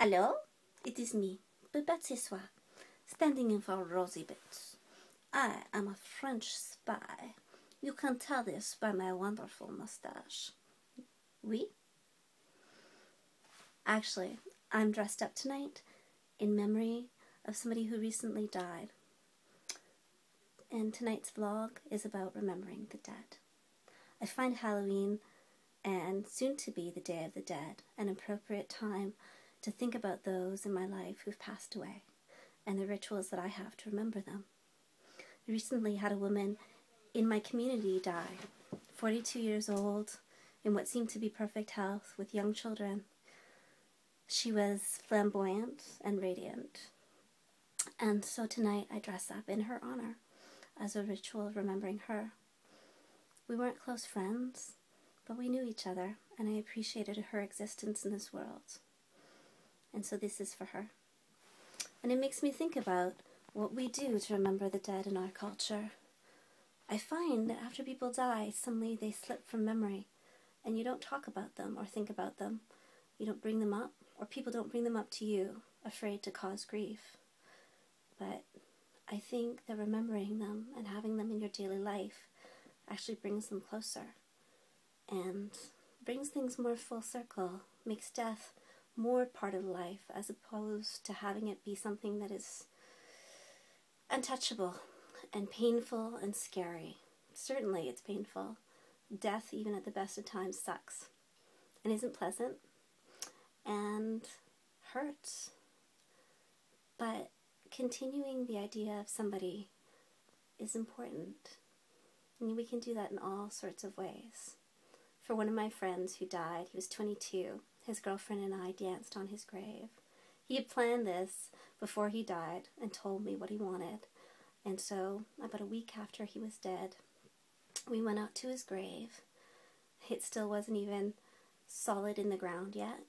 Hello, it is me, Babette ce soir, standing in for Rosie Bits. I am a French spy. You can tell this by my wonderful mustache. Oui? Actually, I'm dressed up tonight in memory of somebody who recently died. And tonight's vlog is about remembering the dead. I find Halloween, and soon to be the Day of the Dead, an appropriate time to think about those in my life who've passed away and the rituals that I have to remember them. I recently had a woman in my community die, 42 years old, in what seemed to be perfect health with young children. She was flamboyant and radiant. And so tonight I dress up in her honor as a ritual of remembering her. We weren't close friends, but we knew each other, and I appreciated her existence in this world. And so this is for her. And it makes me think about what we do to remember the dead in our culture. I find that after people die, suddenly they slip from memory, and you don't talk about them or think about them. You don't bring them up, or people don't bring them up to you, afraid to cause grief. But I think that remembering them and having them in your daily life actually brings them closer and brings things more full circle, makes death more part of life as opposed to having it be something that is untouchable and painful and scary. Certainly it's painful. Death, even at the best of times, sucks and isn't pleasant and hurts. But continuing the idea of somebody is important. And we can do that in all sorts of ways. For one of my friends who died, he was 22. His girlfriend and I danced on his grave. He had planned this before he died and told me what he wanted. And so, about a week after he was dead, we went out to his grave. It still wasn't even solid in the ground yet.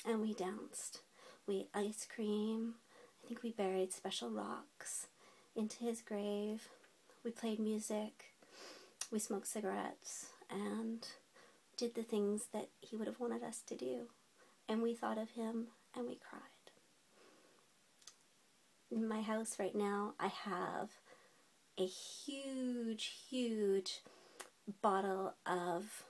And we danced. We ate ice cream. I think we buried special rocks into his grave. We played music. We smoked cigarettes and did the things that he would have wanted us to do. And we thought of him and we cried. In my house right now, I have a huge, huge bottle of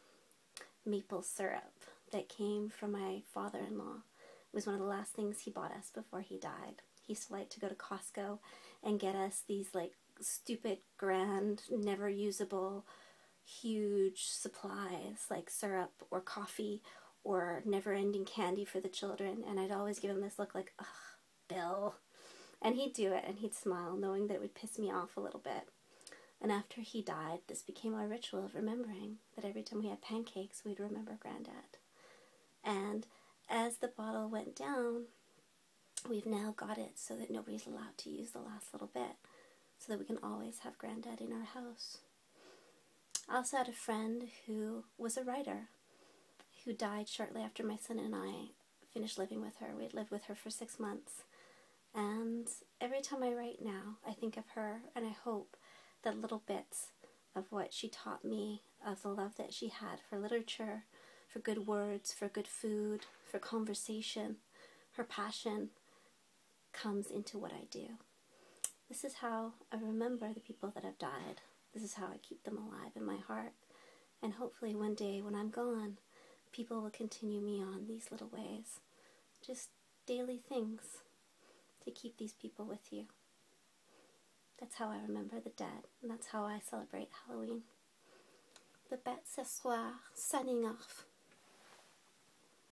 maple syrup that came from my father-in-law. It was one of the last things he bought us before he died. He used to like to go to Costco and get us these like stupid, grand, never usable, huge supplies like syrup or coffee or never-ending candy for the children, and I'd always give him this look like, ugh, Bill. And he'd do it, and he'd smile, knowing that it would piss me off a little bit. And after he died, this became our ritual of remembering that every time we had pancakes, we'd remember Granddad. And as the bottle went down, we've now got it so that nobody's allowed to use the last little bit, so that we can always have Granddad in our house. I also had a friend who was a writer who died shortly after my son and I finished living with her. We had lived with her for 6 months. And every time I write now, I think of her, and I hope that little bits of what she taught me, of the love that she had for literature, for good words, for good food, for conversation, her passion comes into what I do. This is how I remember the people that have died. This is how I keep them alive in my heart. And hopefully one day when I'm gone, people will continue me on these little ways. Just daily things to keep these people with you. That's how I remember the dead, and that's how I celebrate Halloween. Babette ce soir, signing off.